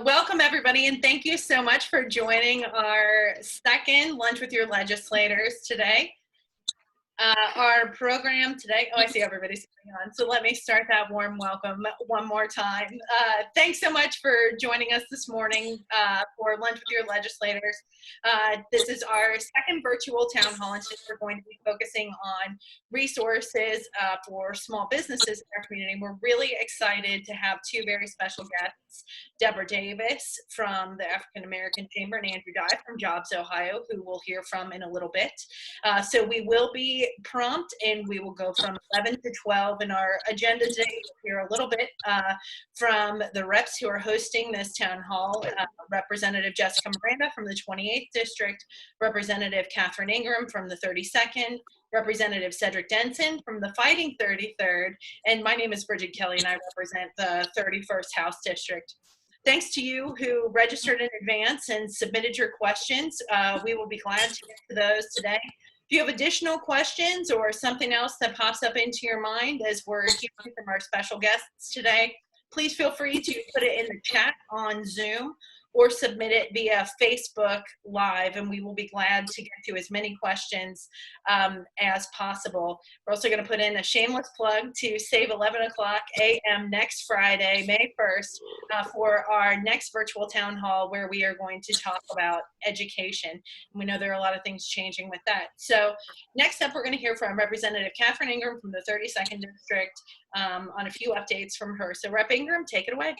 Welcome everybody, and thank you so much for joining our second Lunch with Your Legislators today. Our program today, I see everybody's sitting on, so let me start that warm welcome one more time. Thanks so much for joining us this morning for Lunch with Your Legislators. This is our second virtual town hall, and today we're going to be focusing on resources for small businesses in our community. We're really excited to have two very special guests, Deborah Davis from the African American Chamber and Andrew Dye from JobsOhio, who we'll hear from in a little bit. So we will be prompt, and we will go from 11 to 12 in our agenda today. We'll hear a little bit from the reps who are hosting this town hall, Representative Jessica Miranda from the 28th District, Representative Catherine Ingram from the 32nd, Representative Sedrick Denson from the Fighting 33rd, and my name is Brigid Kelly, and I represent the 31st House District. Thanks to you who registered in advance and submitted your questions. We will be glad to get to those today. If you have additional questions or something else that pops up into your mind as we're hearing from our special guests today, please feel free to put it in the chat on Zoom or submit it via Facebook Live, and we will be glad to get to as many questions as possible. We're also gonna put in a shameless plug to save 11 o'clock a.m. next Friday, May 1st, for our next virtual town hall where we are going to talk about education. And we know there are a lot of things changing with that. So next up, we're gonna hear from Representative Catherine Ingram from the 32nd District on a few updates from her. So Rep. Ingram, take it away.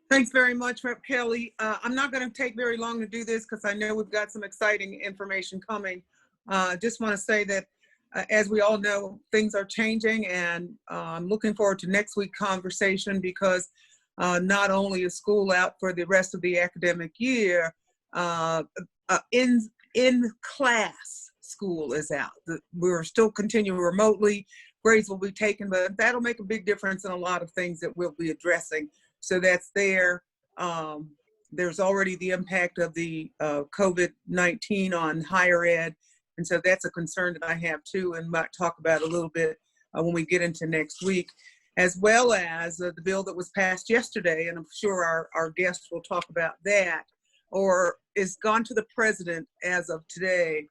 Thanks very much, Rep. Kelly. I'm not going to take very long to do this because I know we've got some exciting information coming. Just want to say that, as we all know, things are changing, and I'm looking forward to next week's conversation because not only is school out for the rest of the academic year, in-class school is out. We're still continuing remotely. Grades will be taken, but that'll make a big difference in a lot of things that we'll be addressing. So that's there. There's already the impact of the COVID-19 on higher ed. And so that's a concern that I have too, and might talk about a little bit when we get into next week, as well as the bill that was passed yesterday. And I'm sure our guests will talk about that, or is gone to the president as of today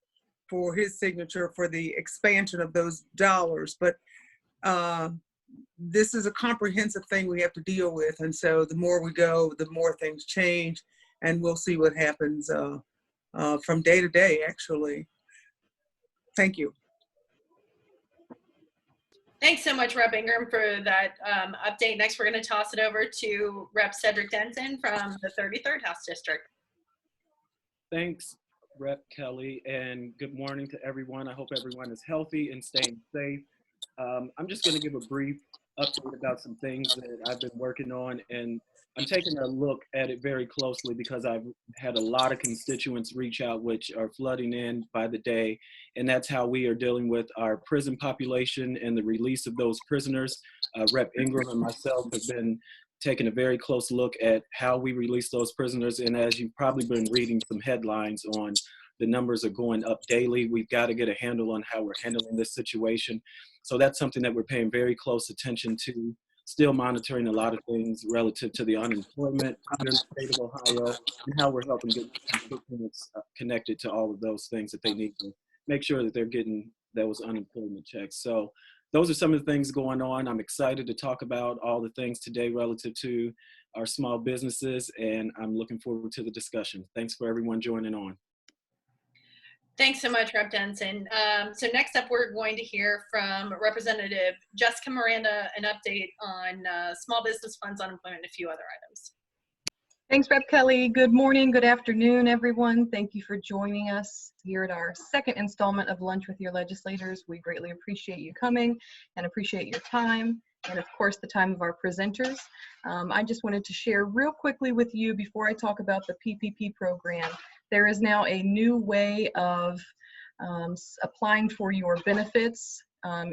for his signature for the expansion of those dollars. But this is a comprehensive thing we have to deal with. And so the more we go, the more things change, and we'll see what happens from day to day, actually. Thank you. Thanks so much, Rep. Ingram, for that update. Next, we're going to toss it over to Rep. Sedrick Denson from the 33rd House District. Thanks, Rep. Kelly, and good morning to everyone. I hope everyone is healthy and staying safe. I'm just going to give a brief update about some things that I've been working on, and I'm taking a look at it very closely because I've had a lot of constituents reach out which are flooding in by the day, and that's how we are dealing with our prison population and the release of those prisoners. Rep. Ingram and myself have been taking a very close look at how we release those prisoners, and as you've probably been reading some headlines on, the numbers are going up daily. We've got to get a handle on how we're handling this situation. So that's something that we're paying very close attention to, still monitoring a lot of things relative to the unemployment here in the state of Ohio, and how we're helping get constituents connected to all of those things that they need to make sure that they're getting those unemployment checks. So those are some of the things going on. I'm excited to talk about all the things today relative to our small businesses, and I'm looking forward to the discussion. Thanks for everyone joining on. Thanks so much, Rep. Denson. So next up, we're going to hear from Representative Jessica Miranda, an update on small business funds, unemployment, and a few other items. Thanks, Rep. Kelly. Good morning, good afternoon, everyone. Thank you for joining us here at our second installment of Lunch with Your Legislators. We greatly appreciate you coming and appreciate your time, and of course the time of our presenters. I just wanted to share real quickly with you before I talk about the PPP program. There is now a new way of applying for your benefits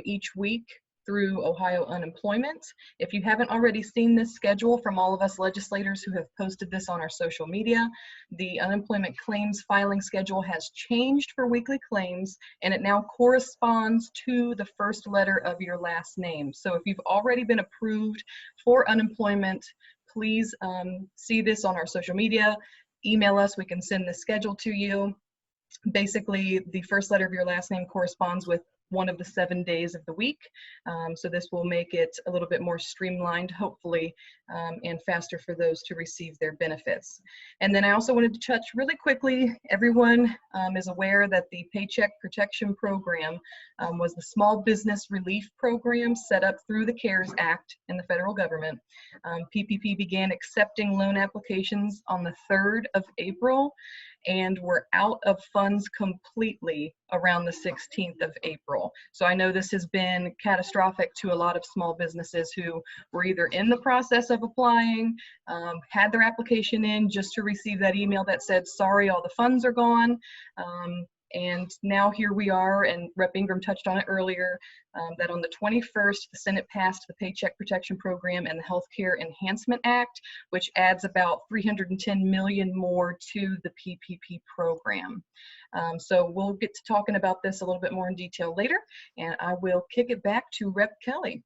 each week through Ohio Unemployment. If you haven't already seen this schedule from all of us legislators who have posted this on our social media, the unemployment claims filing schedule has changed for weekly claims, and it now corresponds to the first letter of your last name. So if you've already been approved for unemployment, please see this on our social media, email us, we can send the schedule to you. Basically, the first letter of your last name corresponds with one of the 7 days of the week. So this will make it a little bit more streamlined, hopefully, and faster for those to receive their benefits. And then I also wanted to touch really quickly, everyone is aware that the Paycheck Protection Program was the small business relief program set up through the CARES Act in the federal government. PPP began accepting loan applications on the 3rd of April, and we're out of funds completely around the 16th of April. So I know this has been catastrophic to a lot of small businesses who were either in the process of applying, had their application in just to receive that email that said, sorry, all the funds are gone. And now here we are, and Rep. Ingram touched on it earlier, that on the 21st, the Senate passed the Paycheck Protection Program and the Healthcare Enhancement Act, which adds about $310 million more to the PPP program. So we'll get to talking about this a little bit more in detail later, and I will kick it back to Rep. Kelly.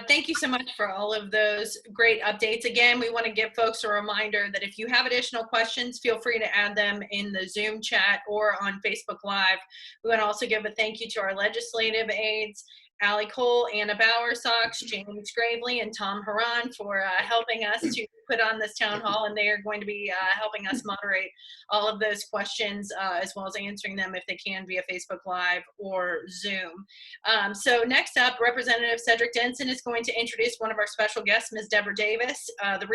Thank you so much for all of those great updates. Again, we want to give folks a reminder that if you have additional questions, feel free to add them in the Zoom chat or on Facebook Live. We want to also give a thank you to our legislative aides, Allie Cole, Anna Bowersox, James Gravely, and Tom Haran for helping us to put on this town hall, and they are going to be helping us moderate all of those questions as well as answering them if they can via Facebook Live or Zoom. So next up, Representative Sedrick Denson is going to introduce one of our special guests, Ms. Deborah Davis, the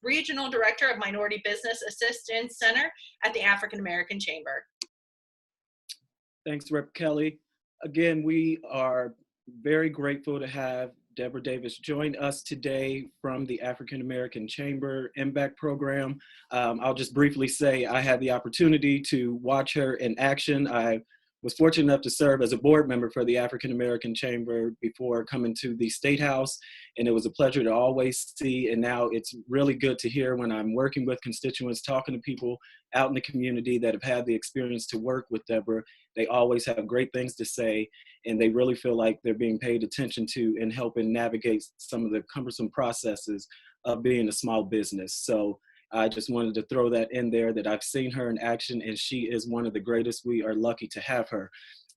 Regional Director of Minority Business Assistance Center at the African American Chamber. Thanks, Rep. Kelly. Again, we are very grateful to have Deborah Davis join us today from the African American Chamber MBAC program. I'll just briefly say I had the opportunity to watch her in action. I was fortunate enough to serve as a board member for the African American Chamber before coming to the State House, and it was a pleasure to always see, and now it's really good to hear when I'm working with constituents, talking to people out in the community that have had the experience to work with Deborah. They always have great things to say, and they really feel like they're being paid attention to and helping navigate some of the cumbersome processes of being a small business. So I just wanted to throw that in there, that I've seen her in action, and she is one of the greatest. We are lucky to have her.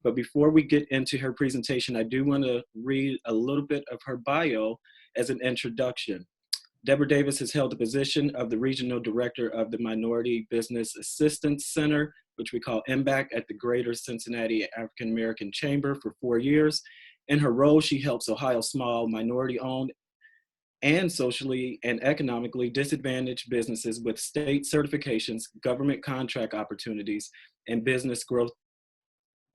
But before we get into her presentation, I do want to read a little bit of her bio as an introduction. Deborah Davis has held the position of the Regional Director of the Minority Business Assistance Center, which we call MBAC, at the Greater Cincinnati African American Chamber for 4 years. In her role, she helps Ohio small, minority-owned, and socially and economically disadvantaged businesses with state certifications, government contract opportunities, and business growth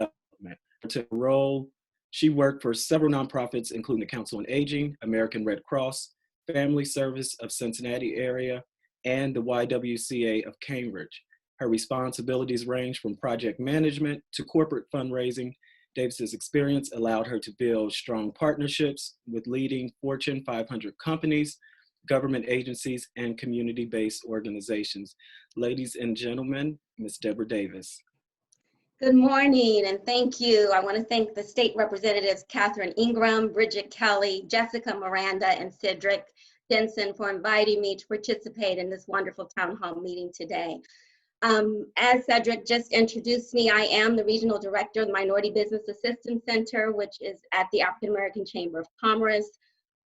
development. To her role, she worked for several nonprofits, including the Council on Aging, American Red Cross, Family Service of Cincinnati area, and the YWCA of Cambridge. Her responsibilities range from project management to corporate fundraising. Davis's experience allowed her to build strong partnerships with leading Fortune 500 companies, government agencies, and community-based organizations. Ladies and gentlemen, Ms. Deborah Davis. Good morning, and thank you. I want to thank the state representatives, Catherine Ingram, Brigid Kelly, Jessica Miranda, and Sedrick Denson for inviting me to participate in this wonderful town hall meeting today. As Sedrick just introduced me, I am the Regional Director of the Minority Business Assistance Center, which is at the African American Chamber of Commerce.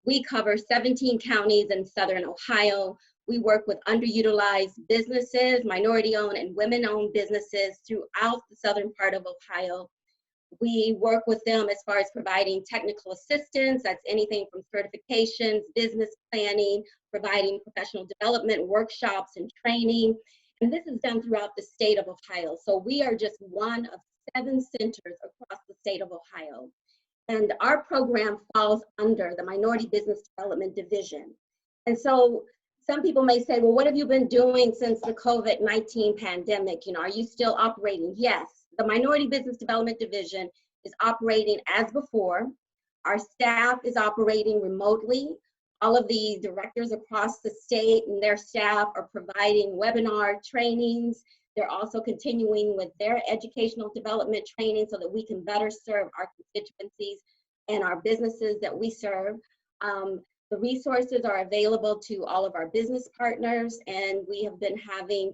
We cover 17 counties in Southern Ohio. We work with underutilized businesses, minority-owned and women-owned businesses throughout the southern part of Ohio. We work with them as far as providing technical assistance. That's anything from certifications, business planning, providing professional development workshops and training. And this is done throughout the state of Ohio. So we are just one of 7 centers across the state of Ohio. And our program falls under the Minority Business Development Division. And so some people may say, well, what have you been doing since the COVID-19 pandemic? You know, are you still operating? Yes, the Minority Business Development Division is operating as before. Our staff is operating remotely. All of the directors across the state and their staff are providing webinar trainings. They're also continuing with their educational development training so that we can better serve our constituencies and our businesses that we serve. The resources are available to all of our business partners, and we have been having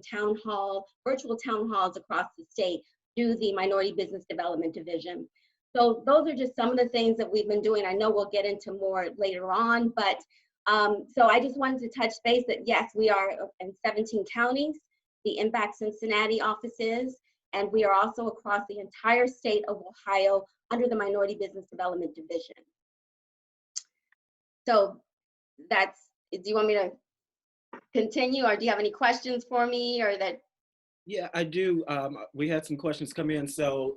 virtual town halls across the state through the Minority Business Development Division. So those are just some of the things that we've been doing. I know we'll get into more later on, but so I just wanted to touch base that yes, we are in 17 counties, the MBAC Cincinnati offices, and we are also across the entire state of Ohio under the Minority Business Development Division. So do you want me to continue, or do you have any questions for me, or that? Yeah, I do. We had some questions come in,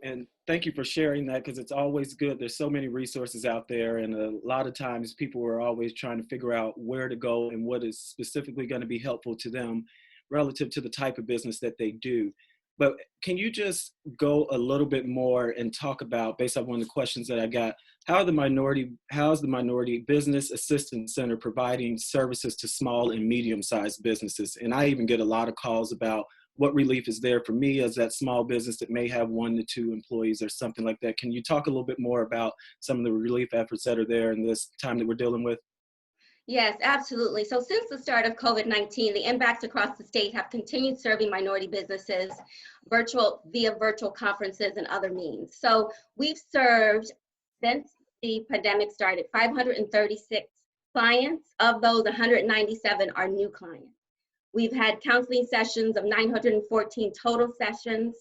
and thank you for sharing that, because it's always good. There's so many resources out there, and a lot of times people are always trying to figure out where to go and what is specifically going to be helpful to them relative to the type of business that they do. But can you just go a little bit more and talk about, based on one of the questions that I got, how's the Minority Business Assistance Center providing services to small and medium-sized businesses? And I even get a lot of calls about what relief is there for me as that small business that may have 1 to 2 employees or something like that. Can you talk a little bit more about some of the relief efforts that are there in this time that we're dealing with? Yes, absolutely. So since the start of COVID-19, the MBACs across the state have continued serving minority businesses via virtual conferences and other means. So we've served, since the pandemic started, 536 clients. Of those, 197 are new clients. We've had counseling sessions of 914 total sessions.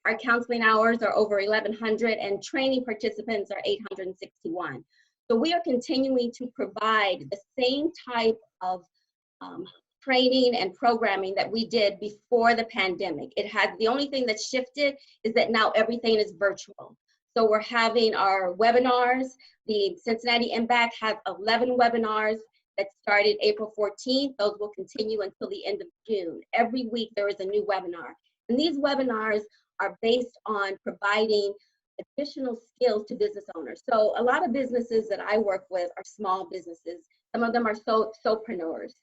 Our counseling hours are over 1,100, and training participants are 861. So we are continuing to provide the same type of training and programming that we did before the pandemic. The only thing that shifted is that now everything is virtual. So we're having our webinars. The Cincinnati MBAC has 11 webinars that started April 14th. Those will continue until the end of June. Every week there is a new webinar. And these webinars are based on providing additional skills to business owners. So a lot of businesses that I work with are small businesses. Some of them are solopreneurs.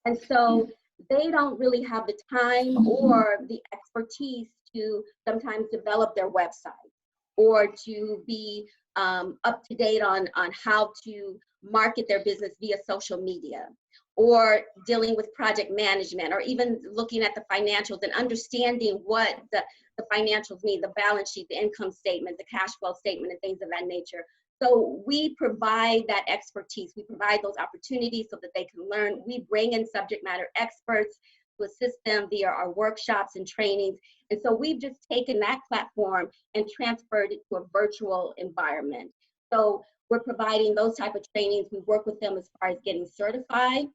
And so they don't really have the time or the expertise to sometimes develop their website or to be up to date on how to market their business via social media, or dealing with project management, or even looking at the financials and understanding what the financials mean, the balance sheet, the income statement, the cash flow statement, and things of that nature. So we provide that expertise. We provide those opportunities so that they can learn. We bring in subject matter experts to assist them via our workshops and trainings. And so we've just taken that platform and transferred it to a virtual environment. So we're providing those type of trainings. We work with them as far as getting certified.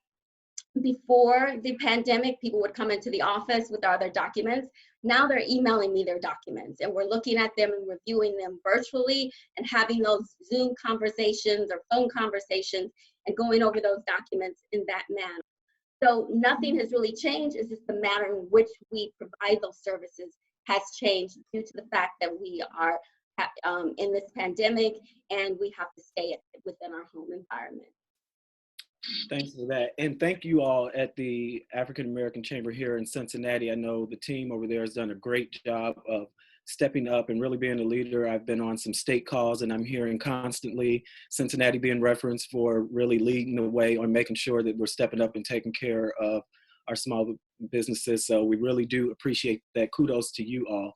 Before the pandemic, people would come into the office with all their documents. Now they're emailing me their documents, and we're looking at them and reviewing them virtually and having those Zoom conversations or phone conversations and going over those documents in that manner. So nothing has really changed. It's just the manner in which we provide those services has changed due to the fact that we are in this pandemic and we have to stay within our home environment. Thanks for that. And thank you all at the African American Chamber here in Cincinnati. I know the team over there has done a great job of stepping up and really being a leader. I've been on some state calls and I'm hearing constantly Cincinnati being referenced for really leading the way on making sure that we're stepping up and taking care of our small businesses. So we really do appreciate that. Kudos to you all.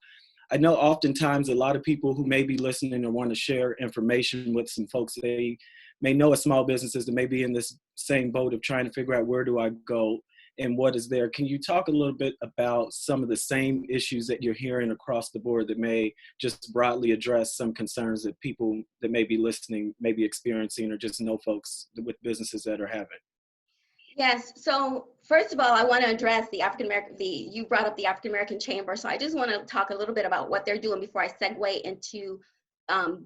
I know oftentimes a lot of people who may be listening or want to share information with some folks they may know as small businesses that may be in this same boat of trying to figure out where do I go and what is there. Can you talk a little bit about some of the same issues that you're hearing across the board that may just broadly address some concerns that people that may be listening may be experiencing, or just know folks with businesses that are having? Yes, so first of all, I want to address the you brought up the African American Chamber. So I just want to talk a little bit about what they're doing before I segue into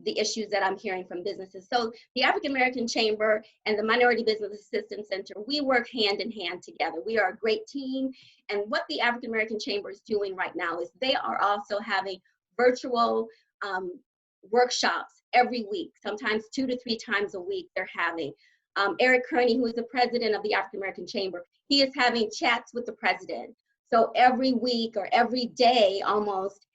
the issues that I'm hearing from businesses. So the African American Chamber and the Minority Business Assistance Center, we work hand in hand together. We are a great team. And what the African American Chamber is doing right now is they are also having virtual workshops every week, sometimes 2 to 3 times a week they're having. Eric Kearney, who is the president of the African American Chamber, he is having chats with the president. So every week or every day almost,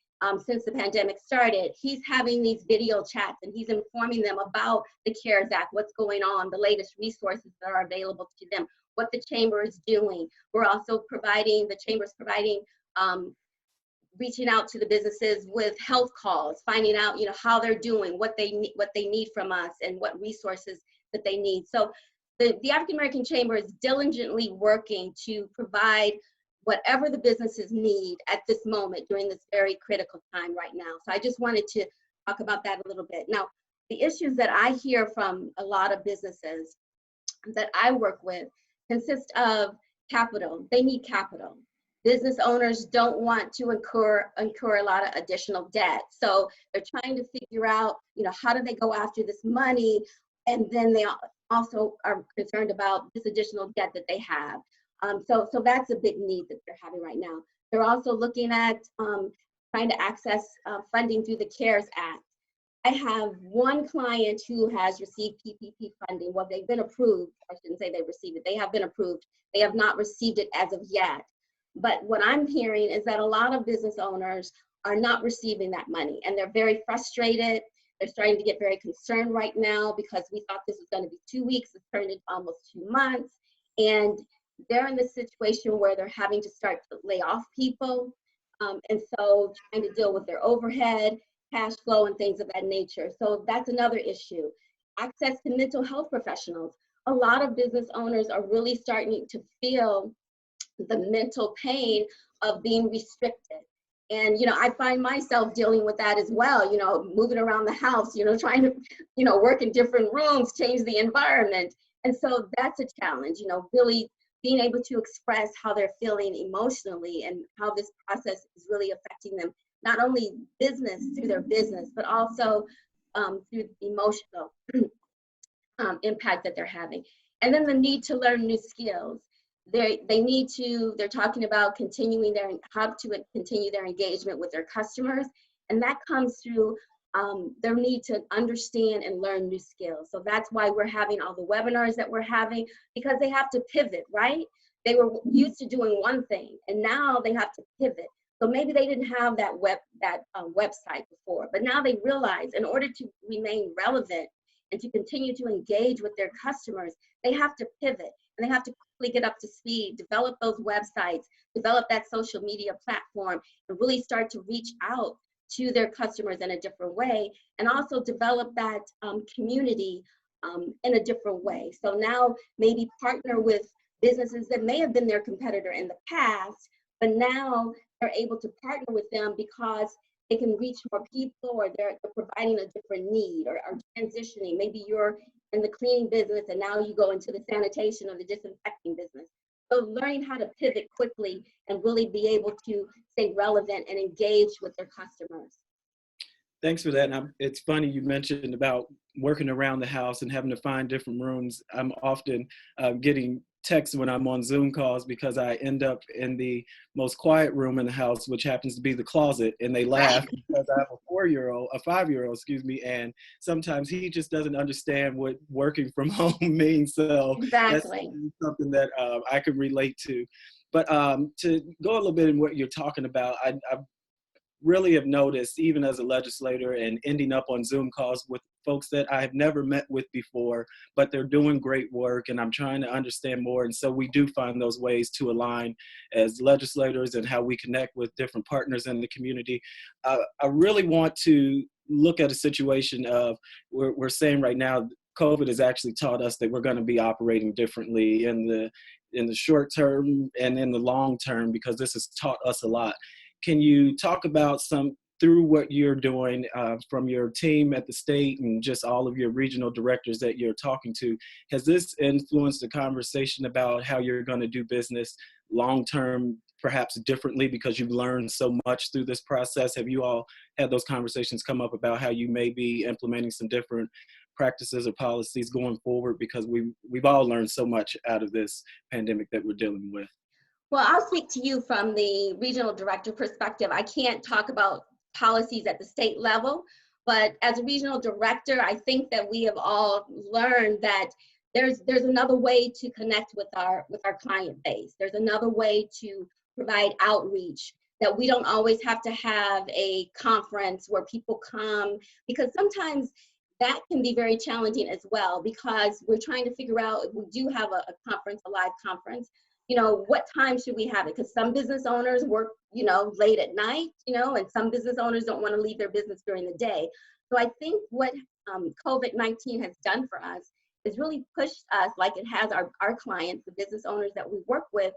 since the pandemic started, he's having these video chats and he's informing them about the CARES Act, what's going on, the latest resources that are available to them, what the chamber is doing. We're also providing, the chamber's providing, reaching out to the businesses with health calls, finding out, how they're doing, what they need from us, and what resources that they need. So the African American Chamber is diligently working to provide whatever the businesses need at this moment during this very critical time right now. So I just wanted to talk about that a little bit. Now, the issues that I hear from a lot of businesses that I work with consist of capital. They need capital. Business owners don't want to incur a lot of additional debt. So they're trying to figure out, how do they go after this money? And then they also are concerned about this additional debt that they have. So that's a big need that they're having right now. They're also looking at trying to access funding through the CARES Act. I have one client who has received PPP funding. Well, they've been approved. I shouldn't say they've received it. They have been approved. They have not received it as of yet. But what I'm hearing is that a lot of business owners are not receiving that money, and they're very frustrated. They're starting to get very concerned right now because we thought this was going to be 2 weeks. It's turned into almost 2 months. And they're in this situation where they're having to start to lay off people. And so trying to deal with their overhead, cash flow, and things of that nature. So that's another issue. Access to mental health professionals. A lot of business owners are really starting to feel the mental pain of being restricted. And, I find myself dealing with that as well, moving around the house, trying to, work in different rooms, change the environment. And so that's a challenge, really being able to express how they're feeling emotionally and how this process is really affecting them, not only through their business, but also through the emotional impact that they're having. And then the need to learn new skills. They're talking about how to continue their engagement with their customers. And that comes through their need to understand and learn new skills. So that's why we're having all the webinars that we're having, because they have to pivot, right? They were used to doing one thing, and now they have to pivot. So maybe they didn't have that website before, but now they realize in order to remain relevant and to continue to engage with their customers, they have to pivot, and they have to quickly get up to speed, develop those websites, develop that social media platform, and really start to reach out to their customers in a different way, and also develop that community in a different way. So now maybe partner with businesses that may have been their competitor in the past, but now they're able to partner with them because they can reach more people, or they're providing a different need, or transitioning. Maybe you're in the cleaning business and now you go into the sanitation or the disinfecting business. So learning how to pivot quickly and really be able to stay relevant and engage with their customers. Thanks for that. And it's funny you mentioned about working around the house and having to find different rooms. I'm often getting texts when I'm on Zoom calls because I end up in the most quiet room in the house, which happens to be the closet, and they laugh because I have a 5-year-old, and sometimes he just doesn't understand what working from home means. So exactly. That's something that I could relate to. But to go a little bit in what you're talking about, I really have noticed, even as a legislator and ending up on Zoom calls with folks that I have never met with before, but they're doing great work, and I'm trying to understand more. And so we do find those ways to align as legislators and how we connect with different partners in the community. I really want to look at a situation of, we're saying right now, COVID has actually taught us that we're going to be operating differently in the short term and in the long term, because this has taught us a lot. Can you talk about through what you're doing from your team at the state and just all of your regional directors that you're talking to? Has this influenced the conversation about how you're going to do business long-term, perhaps differently, because you've learned so much through this process? Have you all had those conversations come up about how you may be implementing some different practices or policies going forward? Because we've all learned so much out of this pandemic that we're dealing with. Well, I'll speak to you from the regional director perspective. I can't talk about policies at the state level, but as a regional director, I think that we have all learned that there's another way to connect with our client base. There's another way to provide outreach that we don't always have to have a conference where people come, because sometimes that can be very challenging as well, because we're trying to figure out if we do have a conference, a live conference, you know, what time should we have it? Because some business owners work, you know, late at night, you know, and some business owners don't want to leave their business during the day. So I think what COVID-19 has done for us is really pushed us, like it has our clients, the business owners that we work with,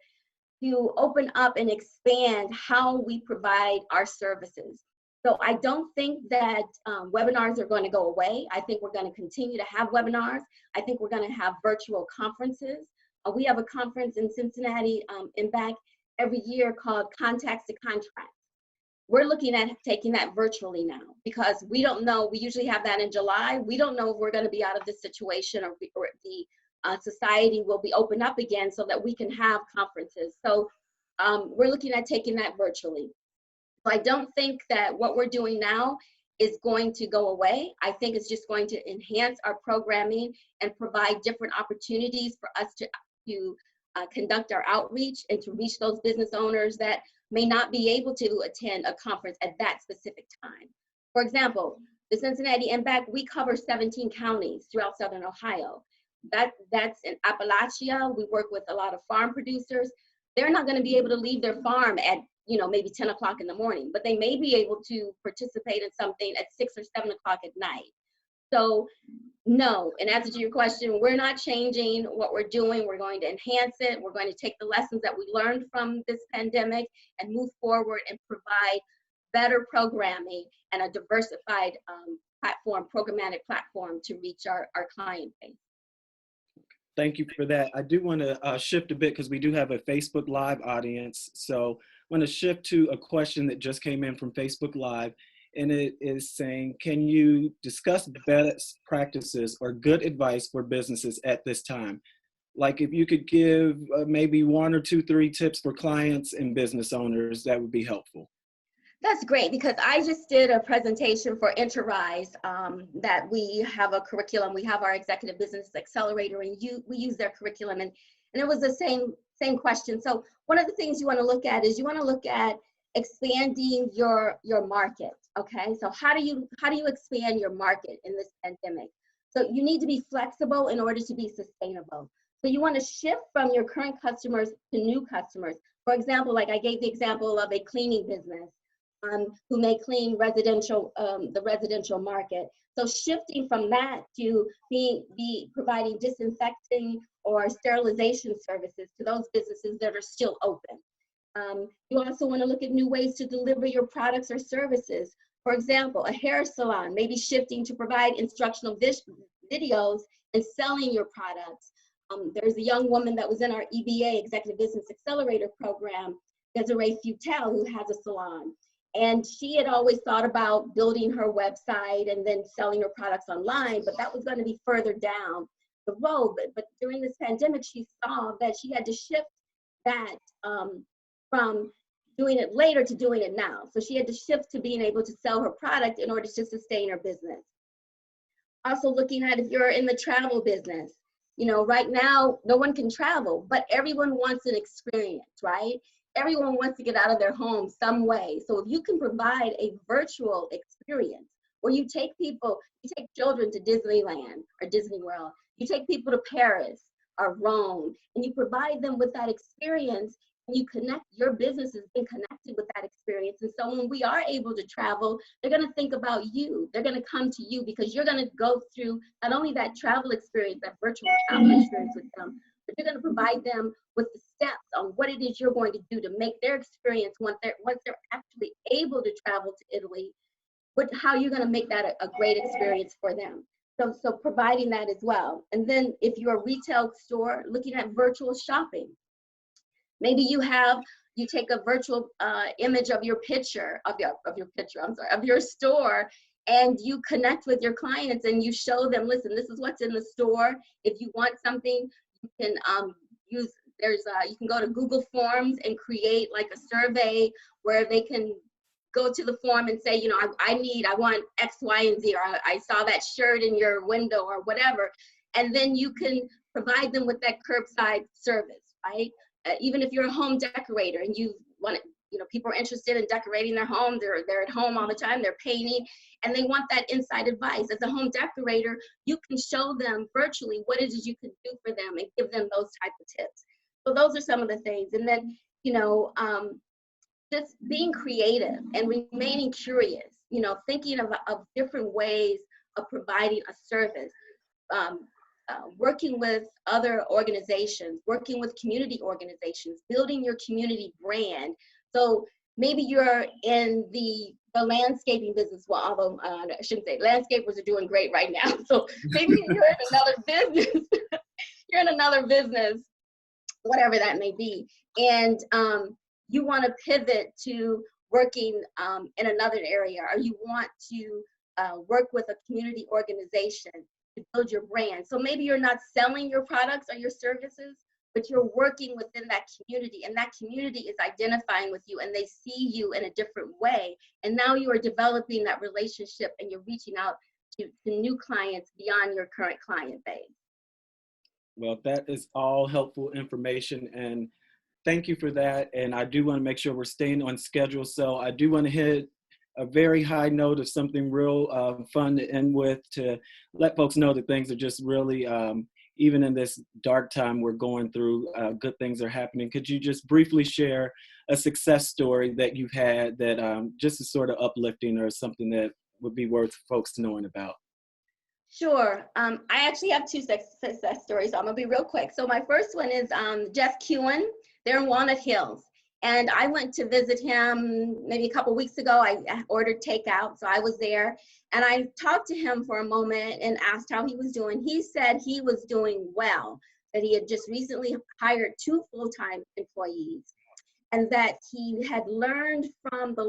to open up and expand how we provide our services. So I don't think that webinars are going to go away. I think we're going to continue to have webinars. I think we're going to have virtual conferences. We have a conference in Cincinnati, MBAC, every year called Contacts to Contracts. We're looking at taking that virtually now, because we don't know, we usually have that in July. We don't know if we're going to be out of this situation, or the society will be open up again so that we can have conferences. So we're looking at taking that virtually. So I don't think that what we're doing now is going to go away. I think it's just going to enhance our programming and provide different opportunities for us to conduct our outreach and to reach those business owners that may not be able to attend a conference at that specific time. For example, the Cincinnati MBAC, we cover 17 counties throughout Southern Ohio. That's in Appalachia. We work with a lot of farm producers. They're not going to be able to leave their farm at, you know, maybe 10 o'clock in the morning, but they may be able to participate in something at 6 or 7 o'clock at night. So no, in answer to your question, we're not changing what we're doing. We're going to enhance it. We're going to take the lessons that we learned from this pandemic and move forward and provide better programming and a diversified platform, programmatic platform to reach our client base. Thank you for that. I do want to shift a bit because we do have a Facebook Live audience. So I want to shift to a question that just came in from Facebook Live, and it is saying, can you discuss best practices or good advice for businesses at this time? Like if you could give maybe 1 or 2, 3 tips for clients and business owners, that would be helpful. That's great, because I just did a presentation for Enterprise that we have a curriculum. We have our Executive Business Accelerator, and we use their curriculum, and it was the same question. So one of the things you want to look at is you want to look at expanding your market. Okay, so how do you expand your market in this pandemic? So you need to be flexible in order to be sustainable. So you want to shift from your current customers to new customers. For example, like I gave the example of a cleaning business who may clean the residential market. So shifting from that to be providing disinfecting or sterilization services to those businesses that are still open. You also want to look at new ways to deliver your products or services. For example, a hair salon, maybe shifting to provide instructional videos and selling your products. There's a young woman that was in our EBA, Executive Business Accelerator program, Desiree Futel, who has a salon. And she had always thought about building her website and then selling her products online, but that was going to be further down the road. But during this pandemic, she saw that she had to shift that from doing it later to doing it now. So she had to shift to being able to sell her product in order to sustain her business. Also looking at if you're in the travel business, you know, right now, no one can travel, but everyone wants an experience, right? Everyone wants to get out of their home some way. So if you can provide a virtual experience where you take children to Disneyland or Disney World, you take people to Paris or Rome, and you provide them with that experience, and you connect, your business has been connected with that experience. And so when we are able to travel, they're going to think about you. They're going to come to you because you're going to go through not only that travel experience, that virtual travel experience with them, but you're going to provide them with the steps on what it is you're going to do to make their experience, once they're actually able to travel to Italy, how you're going to make that a great experience for them. So providing that as well. And then if you're a retail store, looking at virtual shopping. Maybe you take a virtual image of your your store, and you connect with your clients and you show them, listen, this is what's in the store. If you want something, you can you can go to Google Forms and create like a survey where they can go to the form and say, you know, I want X, Y, and Z, or I saw that shirt in your window or whatever. And then you can provide them with that curbside service, right? Even if you're a home decorator and you want to you know, people are interested in decorating their home. They're at home all the time, they're painting, and they want that inside advice. As a home decorator, you can show them virtually what it is you can do for them and give them those type of tips. So those are some of the things. And then, you know, just being creative and remaining curious, you know, thinking of different ways of providing a service, working with other organizations, working with community organizations, building your community brand. So maybe you're in the landscaping business, well, although I shouldn't say, landscapers are doing great right now. So maybe you're in another business, you're in another business, whatever that may be. And you want to pivot to working in another area, or you want to work with a community organization to build your brand. So maybe you're not selling your products or your services, but you're working within that community, and that community is identifying with you, and they see you in a different way. And now you are developing that relationship, and you're reaching out to new clients beyond your current client base. Well, that is all helpful information, and thank you for that. And I do want to make sure we're staying on schedule. So I do want to hit a very high note of something real fun to end with, to let folks know that things are just really, even in this dark time we're going through, good things are happening. Could you just briefly share a success story that you've had that just is sort of uplifting, or something that would be worth folks knowing about? Sure. I actually have two success stories, so I'm gonna be real quick. So my first one is Jeff Kewen. They're in Walnut Hills. And I went to visit him maybe a couple weeks ago. I ordered takeout, so I was there. And I talked to him for a moment and asked how he was doing. He said he was doing well, that he had just recently hired 2 full-time employees, and that he had learned from the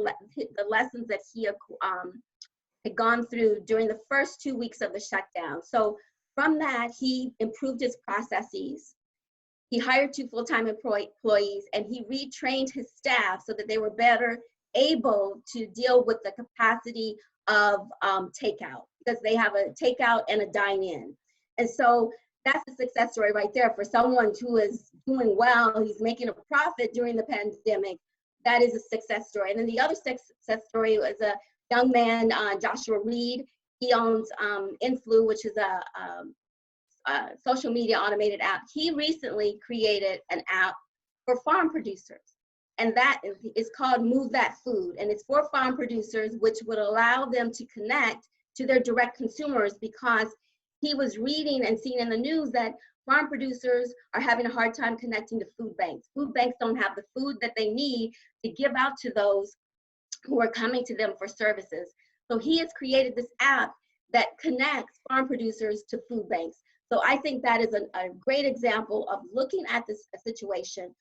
lessons that he had gone through during the first 2 weeks of the shutdown. So from that, he improved his processes. He hired 2 full-time employees, and he retrained his staff so that they were better able to deal with the capacity of takeout, because they have a takeout and a dine-in. And so that's a success story right there for someone who is doing well. He's making a profit during the pandemic. That is a success story. And then the other success story was a young man, Joshua Reed. He owns Influ, which is a social media automated app. He recently created an app for farm producers, and that is called Move That Food. And it's for farm producers, which would allow them to connect to their direct consumers, because he was reading and seeing in the news that farm producers are having a hard time connecting to food banks. Food banks don't have the food that they need to give out to those who are coming to them for services. So he has created this app that connects farm producers to food banks. So I think that is a great example of looking at this situation,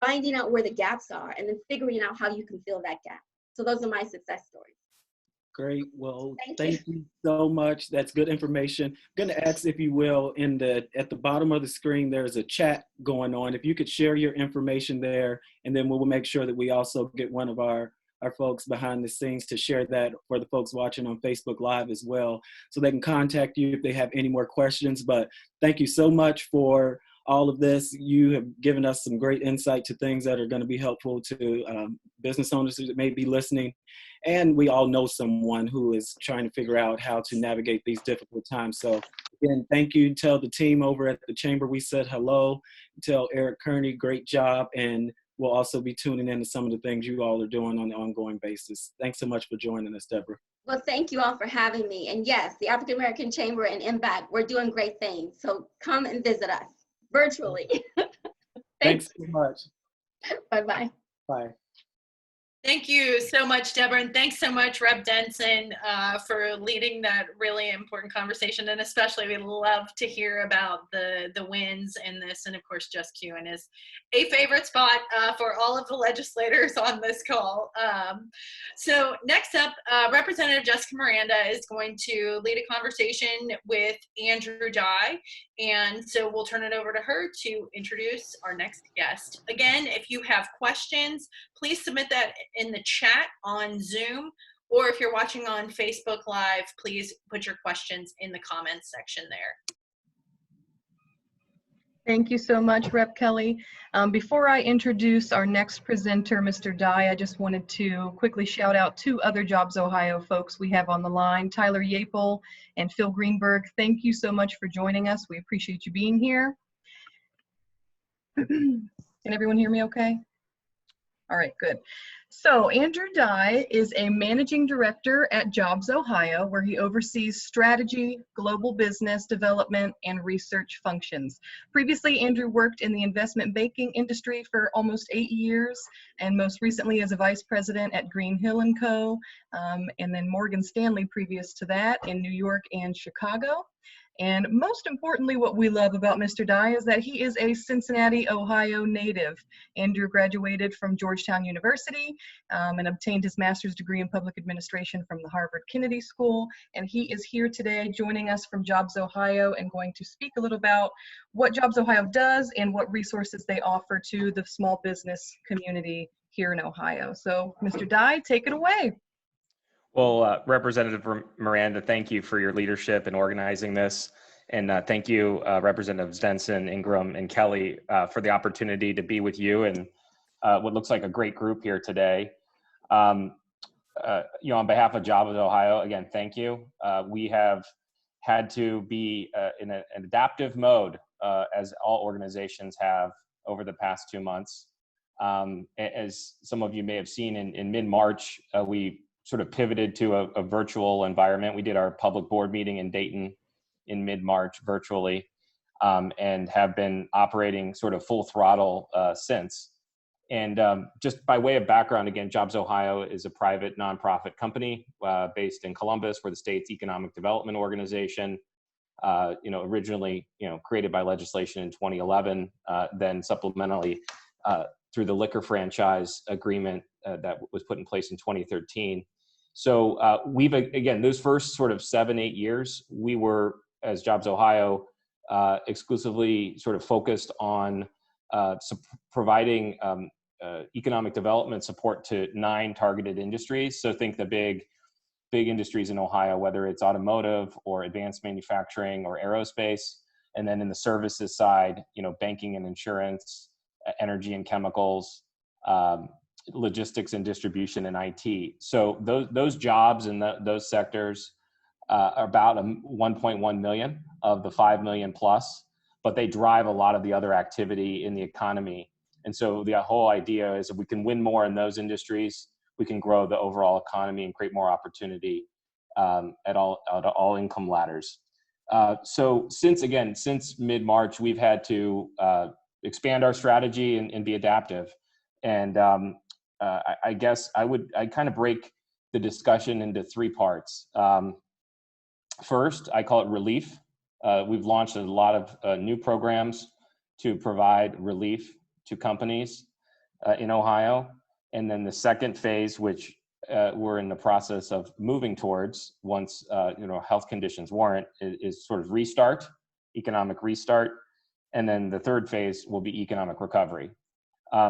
finding out where the gaps are, and then figuring out how you can fill that gap. So those are my success stories. Great. Well, thank you so much. That's good information. I'm going to ask, if you will, at the bottom of the screen, there's a chat going on. If you could share your information there, and then we'll make sure that we also get one of our folks behind the scenes to share that for the folks watching on Facebook Live as well, so they can contact you if they have any more questions. But thank you so much for all of this. You have given us some great insight to things that are going to be helpful to business owners that may be listening. And we all know someone who is trying to figure out how to navigate these difficult times. So again, thank you. Tell the team over at the Chamber we said hello. Tell Eric Kearney, great job. And we'll also be tuning in to some of the things you all are doing on an ongoing basis. Thanks so much for joining us, Deborah. Well, thank you all for having me. And yes, the African American Chamber and MBAC, we're doing great things. So come and visit us virtually. Thanks so much. Bye-bye. Bye. Thank you so much, Deborah, and thanks so much, Rep. Denson, for leading that really important conversation. And especially, we love to hear about the wins in this. And of course, Just Kewen is a favorite spot for all of the legislators on this call. So next up, Representative Jessica Miranda is going to lead a conversation with Andrew Dye. And so we'll turn it over to her to introduce our next guest. Again, if you have questions, please submit that in the chat on Zoom, or if you're watching on Facebook Live, please put your questions in the comments section there. Thank you so much, Rep. Kelly. Before I introduce our next presenter, Mr. Dye, I just wanted to quickly shout out two other Jobs Ohio folks we have on the line, Tyler Yapel and Phil Greenberg. Thank you so much for joining us. We appreciate you being here. Can everyone hear me okay? All right, good. So Andrew Dye is a managing director at Jobs Ohio, where he oversees strategy, global business development, and research functions. Previously, Andrew worked in the investment banking industry for almost 8 years, and most recently as a vice president at Green Hill & Co., and then Morgan Stanley previous to that in New York and Chicago. And most importantly, what we love about Mr. Dye is that he is a Cincinnati, Ohio native. Andrew graduated from Georgetown University and obtained his master's degree in public administration from the Harvard Kennedy School. And he is here today joining us from Jobs Ohio and going to speak a little about what Jobs Ohio does and what resources they offer to the small business community here in Ohio. So Mr. Dye, take it away. Well, Representative Miranda, thank you for your leadership in organizing this. And thank you, Representatives Denson, Ingram, and Kelly for the opportunity to be with you and what looks like a great group here today. On behalf of Jobs Ohio, again, thank you. We have had to be in an adaptive mode, as all organizations have over the past 2 months. As some of you may have seen in mid-March, we sort of pivoted to a virtual environment. We did our public board meeting in Dayton in mid-March virtually, and have been operating sort of full throttle since. And just by way of background, again, Jobs Ohio is a private nonprofit company based in Columbus. We're the state's economic development organization. Originally, created by legislation in 2011, then supplementally through the liquor franchise agreement that was put in place in 2013. So we've, again, those first sort of 7-8 years, we were, as Jobs Ohio, exclusively sort of focused on providing economic development support to 9 targeted industries. So think the big industries in Ohio, whether it's automotive or advanced manufacturing or aerospace. And then in the services side, banking and insurance, energy and chemicals, logistics and distribution, and IT. So those jobs in those sectors are about 1.1 million of the 5 million plus, but they drive a lot of the other activity in the economy. And so the whole idea is if we can win more in those industries, we can grow the overall economy and create more opportunity at all income ladders. So since mid-March, we've had to expand our strategy and be adaptive. And I guess I kind of break the discussion into 3 parts. First, I call it relief. We've launched a lot of new programs to provide relief to companies in Ohio. And then the second phase, which we're in the process of moving towards once health conditions warrant, is sort of restart, economic restart. And then the third phase will be economic recovery.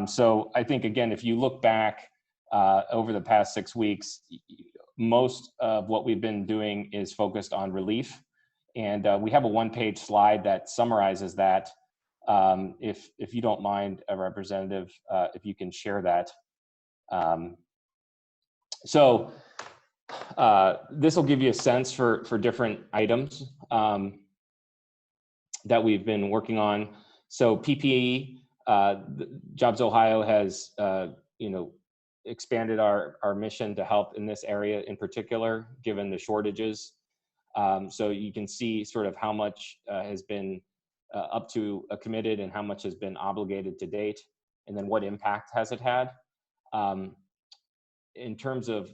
So I think, again, if you look back over the past 6 weeks, most of what we've been doing is focused on relief. And we have a 1-page slide that summarizes that. If you don't mind, a representative, if you can share that. So this will give you a sense for different items that we've been working on. So PPE, Jobs Ohio has expanded our mission to help in this area in particular, given the shortages. So you can see sort of how much has been up to committed and how much has been obligated to date, and then what impact has it had. In terms of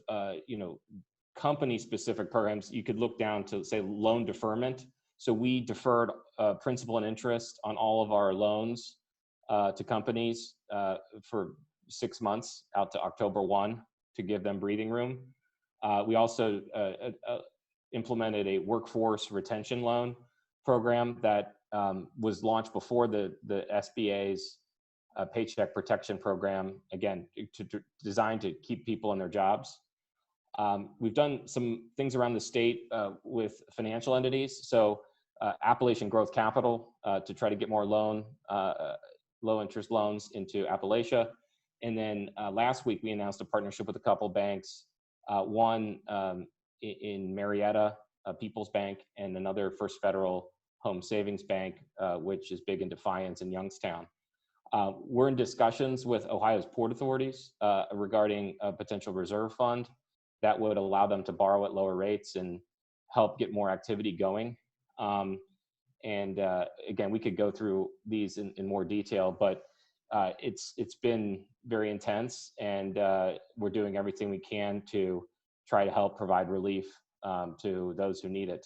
company-specific programs, you could look down to, say, loan deferment. So we deferred principal and interest on all of our loans to companies for 6 months out to October 1 to give them breathing room. We also implemented a workforce retention loan program that was launched before the SBA's Paycheck Protection Program, again, designed to keep people in their jobs. We've done some things around the state with financial entities. So Appalachian Growth Capital to try to get more low interest loans into Appalachia. And then last week we announced a partnership with a couple banks, one in Marietta, People's Bank, and another First Federal Home Savings Bank, which is big in Defiance and Youngstown. We're in discussions with Ohio's port authorities regarding a potential reserve fund that would allow them to borrow at lower rates and help get more activity going. Again, we could go through these in more detail, but it's been very intense, and we're doing everything we can to try to help provide relief to those who need it.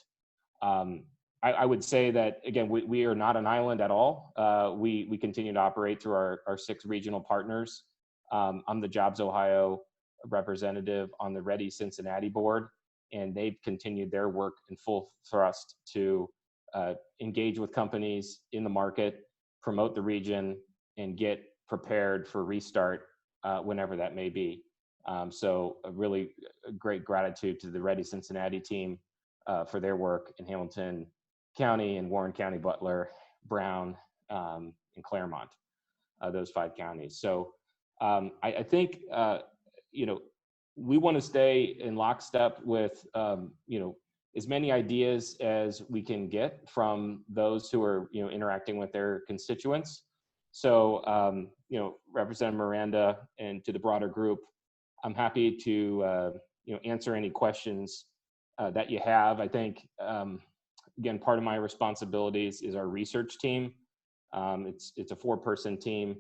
I would say that, again, we are not an island at all. We continue to operate through our 6 regional partners. I'm the JobsOhio representative on the REDI Cincinnati board, and they've continued their work in full thrust to engage with companies in the market, promote the region, and get prepared for restart whenever that may be. So a really great gratitude to the REDI Cincinnati team for their work in Hamilton County and Warren County, Butler, Brown, and Claremont, those 5 counties. So I think, we want to stay in lockstep with, as many ideas as we can get from those who are, interacting with their constituents. So, Representative Miranda and to the broader group, I'm happy to, answer any questions that you have. I think, again, part of my responsibilities is our research team. It's a 4-person team,